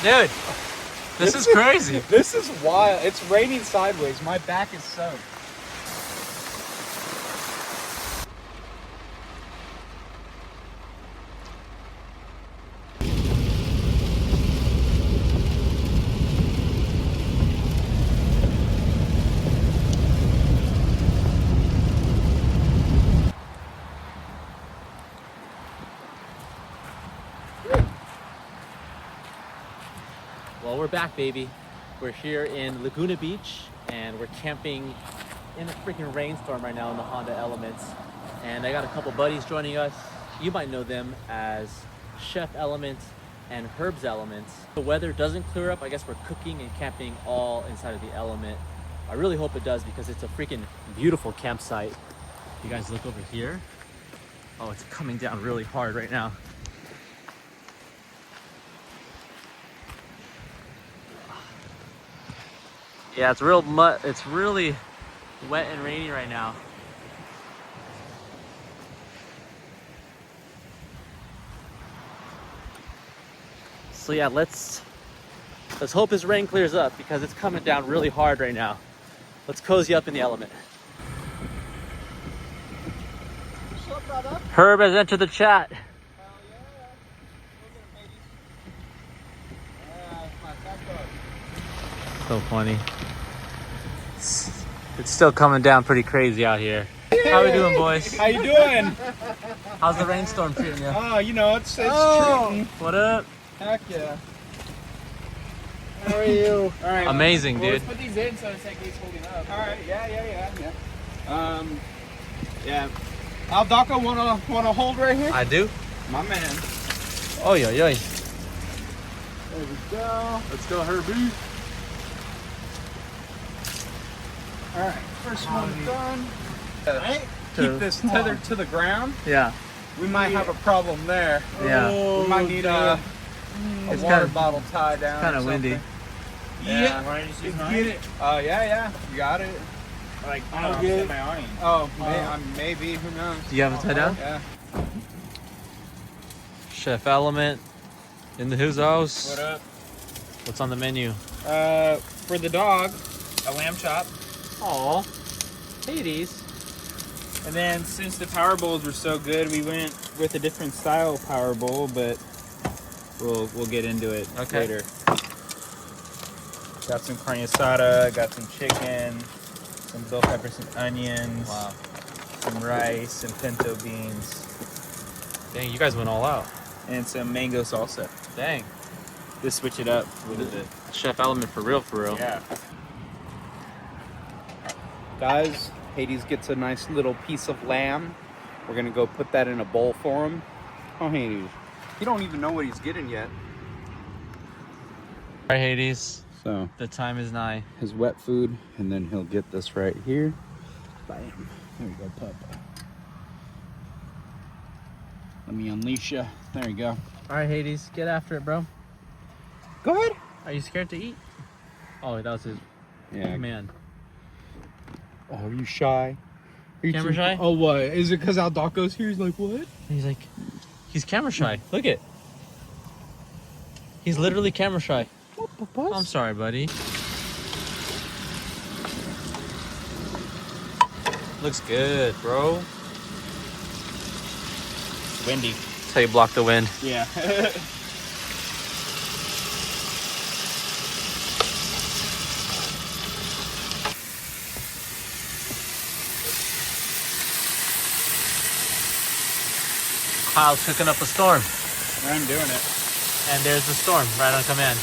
Dude, this is crazy. This is wild. It's raining sideways. My back is soaked. Well, we're back, baby. We're here in Laguna Beach, and we're camping in a freaking rainstorm right now in the Honda Elements. And I got a couple buddies joining us. You might know them as Chef Elements and Herb's Elements. The weather doesn't clear up. I guess we're cooking and camping all inside of the Element. I really hope it does because it's a freaking beautiful campsite. You guys look over here. Oh, it's coming down really hard right now. Yeah, it's real mud. It's really wet and rainy right now. So yeah, let's hope this rain clears up because it's coming down really hard right now. Let's cozy up in the Element. What's up, brother? Herb has entered the chat. Hell yeah. Look at it, my back. So funny. It's still coming down pretty crazy out here. How we doing, boys? How you doing? How's the rainstorm treating you? Oh, you know, it's treating. What up? Heck yeah. How are you? All right. Amazing, Well, dude. let's put these in so it's like he's holding up. All right. Yeah. Yeah. Aldaka wanna hold right here? I do. My man. Oh yeah. There we go. Let's go, Herbie. All right. First one done. Right? Keep this tethered to the ground. Yeah. We might have a problem there. Yeah. We might need a It's water kinda- bottle tie down. Kind or of windy. something. Yeah. Why don't you just use mine? Get it. Yeah. You got it. Like, I'll no, I'm get set it. my awning. Oh, maybe. Who knows? Do you have it tied down? Yeah. Chef Element in the who's house. What up? What's on the menu? For the dog, a lamb chop. Aw. Hades. And then since the power bowls were so good, we went with a different style power bowl, but we'll get into it later. Got some carne asada, got some chicken, some bell peppers, some onions, Wow. some rice, some pinto beans, Dang, you guys went all out. and some mango salsa. Dang. Just switch it up a little bit. Chef Element for real, for real. Yeah. Guys, Hades gets a nice little piece of lamb. We're gonna go put that in a bowl for him. Oh, Hades. He don't even know what he's getting yet. All right, Hades. So, The time is nigh. his wet food, and then he'll get this right here. Bam. There you go, pup. Let me unleash you. There you go. All right, Hades, get after it, bro. Go ahead. Are you scared to eat? Oh, that was his man. Oh, are you shy? Are you Camera shy? Oh, what? Is it because Aldaco's here? He's like, what? He's like, he's camera shy. Look it. He's literally camera shy. I'm sorry, buddy. Looks good, bro. Windy. That's how you block the wind. Yeah. Kyle's cooking up a storm. I'm doing it. And there's the storm right on command.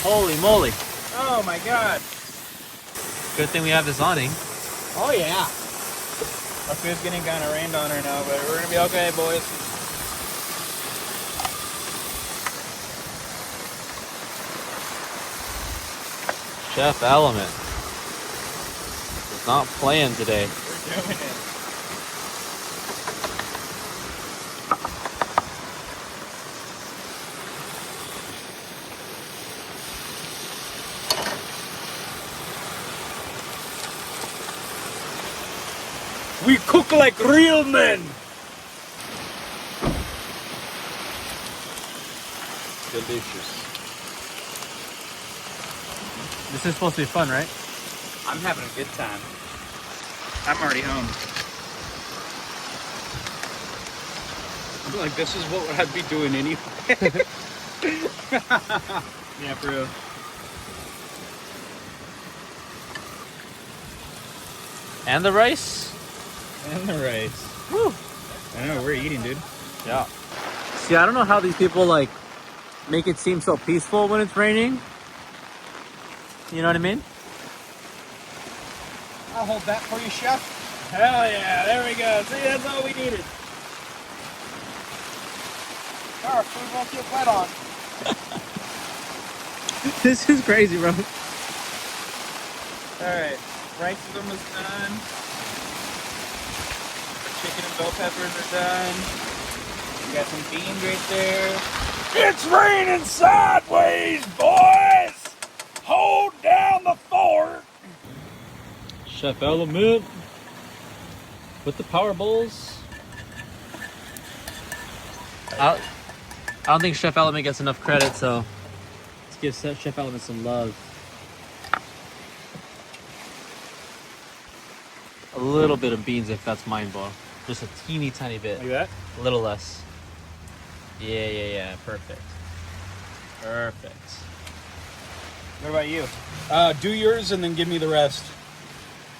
Holy moly. Oh my god. Good thing we have this awning. Oh yeah. Our food's getting kind of rained on right now, but we're gonna be okay, boys. Chef Element is not playing today. We're doing it. We cook like real men. delicious. This is supposed to be fun, right? I'm having a good time. I'm already home. I'm like, this is what I'd be doing anyway. Yeah, for real. And the rice. And the rice. Woo. I know, we're eating, dude. Yeah. See, I don't know how these people like make it seem so peaceful when it's raining. You know what I mean? I'll hold that for you, chef. Hell yeah, there we go. See, that's all we needed. Our food won't get wet on. This is crazy, bro. Alright, rice is almost done. Chicken and bell peppers are done. We got some beans right there. It's raining sideways, boys! Hold down the fort! Chef Element with the power bowls. I don't think Chef Element gets enough credit, so let's give Chef Element some love. A little bit of beans if that's mine, bro. Just a teeny tiny bit. Like that? A little less. Yeah. Perfect. Perfect. What about you? Do yours and then give me the rest.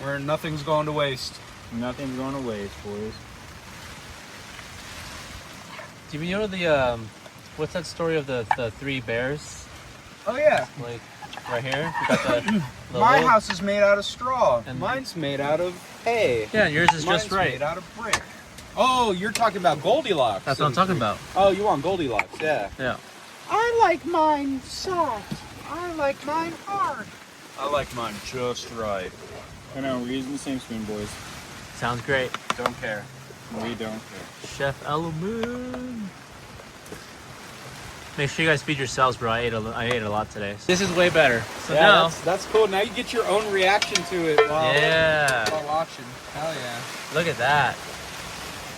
Where nothing's going to waste. Nothing's going to waste, boys. Do you know the what's that story of the three bears? Oh yeah. Like right here, you got the My little- house is made out of straw. And- Mine's made out of hay. Yeah, and yours is Mine's just right. made out of brick. Oh, you're talking about Goldilocks. That's what I'm talking about. Oh, you want Goldilocks, yeah. Yeah. I like mine soft. I like mine hard. I like mine just right. I know, we're using the same spoon, boys. Sounds great. Don't care. We don't care. Chef Element. Make sure you guys feed yourselves, bro. I ate a lot today. This is way better. So Yeah, now, that's cool. Now you get your own reaction to it while watching. Hell yeah. Look at that.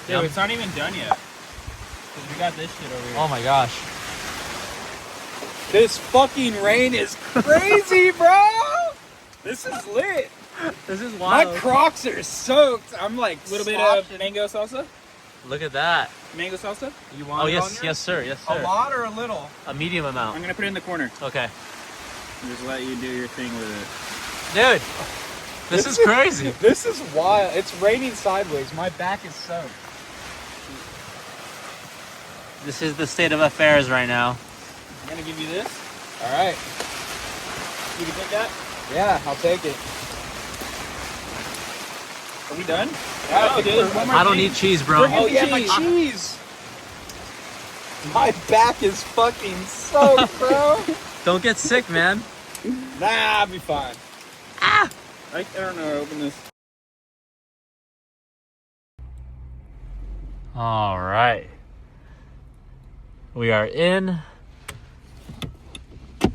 Dude, Yum. it's not even done yet. Cause we got this shit over here. Oh my gosh. This fucking rain is crazy, bro. This is lit. This is My wild. Crocs are soaked. I'm like A little bit sloshing. of mango salsa? Look at that. Mango salsa? You want Oh it on yes, yours? yes sir, yes A sir. lot or a little? A medium I'm amount. gonna put it in the corner. Okay. Just let you do your thing with it. Dude, this is crazy. This is wild. It's raining sideways. My back is soaked. This is the state of affairs right now. I'm gonna give you this. All right. You can take that. Yeah, I'll take it. Are we done? Yeah, Oh, dude, one more I don't cheese. need cheese, bro. Bring it- Oh yeah, my Cheese. cheese. My back is fucking soaked, bro. Don't get sick, man. Nah, I'll be fine. I don't know. Open this. All right. We are in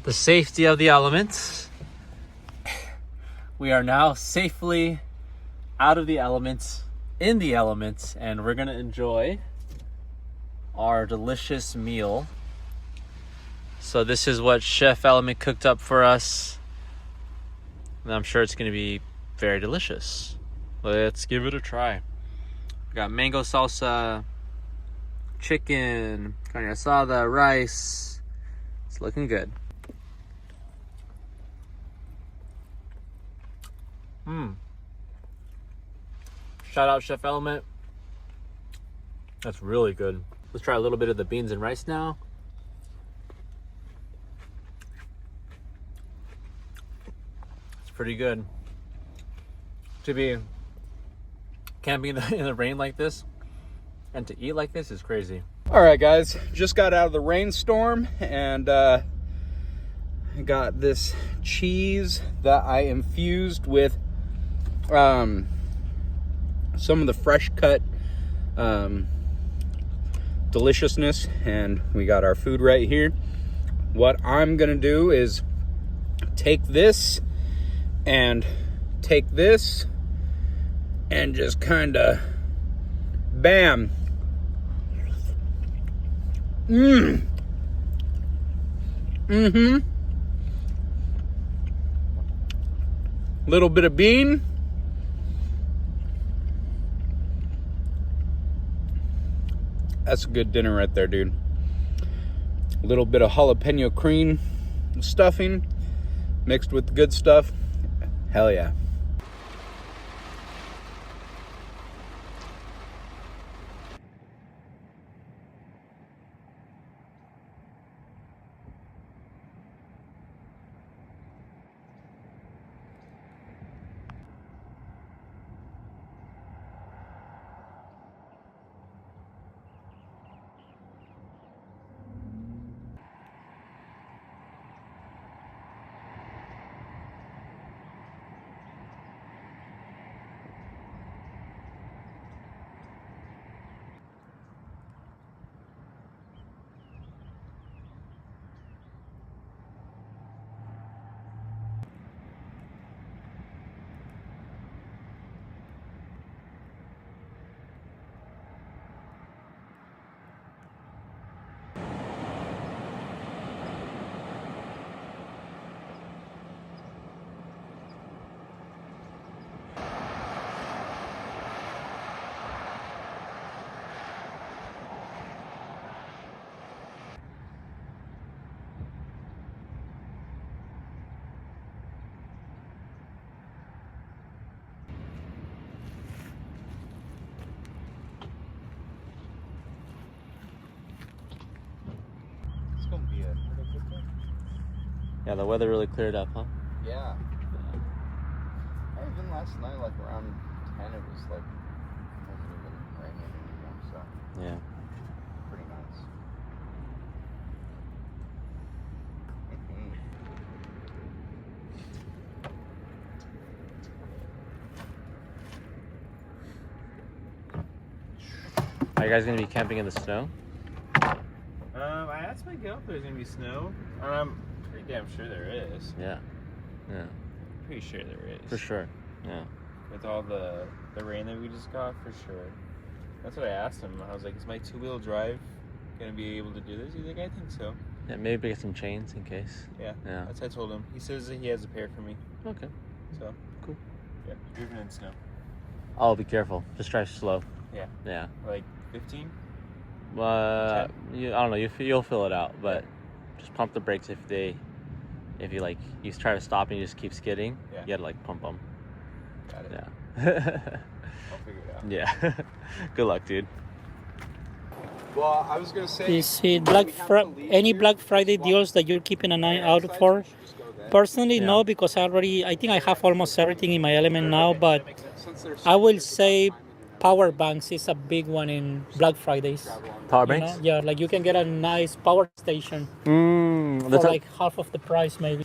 the safety of the elements. We are now safely out of the elements, in the elements, and we're gonna enjoy our delicious meal. So this is what Chef Element cooked up for us. And I'm sure it's gonna be very delicious. Let's give it a try. We got mango salsa, chicken, carne asada, rice. It's looking good. Shout out Chef Element. That's really good. Let's try a little bit of the beans and rice now. It's pretty good. To be camping in the rain like this and to eat like this is crazy. All right, guys, just got out of the rainstorm and I got this cheese that I infused with some of the fresh cut deliciousness, and we got our food right here. What I'm gonna do is take this and just kind of bam. Mm-hmm. Little bit of bean. That's a good dinner right there, dude. A little bit of jalapeno cream stuffing mixed with good stuff. Hell yeah. It's gonna be a good day. Yeah, the weather really cleared up, huh? Yeah. Even last night, like around 10, it was like wasn't even raining anymore, so Yeah. pretty nice. Are you guys gonna be camping in the snow? I asked my girl if there's gonna be snow. I'm pretty damn sure there is. Yeah. Yeah. Pretty sure there is. For sure. Yeah. With all the rain that we just got, for sure. That's what I asked him. I was like, is my 2-wheel drive gonna be able to do this? He's like, I think so. Yeah, maybe get some chains in case. Yeah. Yeah. That's what I told him. He says that he has a pair for me. Okay. So Cool. yeah, driven in snow. Oh, be careful. Just drive slow. Yeah. Yeah. Like 15? I don't know. You'll fill it out, but just pump the brakes if you like you try to stop and you just keep skidding. Yeah. You gotta like pump them. Got it. Yeah. I'll figure it out. Yeah. Good luck, dude. Well, I was gonna say. You see, any Black Friday deals that you're keeping an eye out for? Personally, Yeah. no, because I think I have almost everything in my element now. But I will say, power banks is a big one in Black Fridays. Power You banks? know? Yeah, like you can get a nice power station Mm, for that's like half of the price, maybe.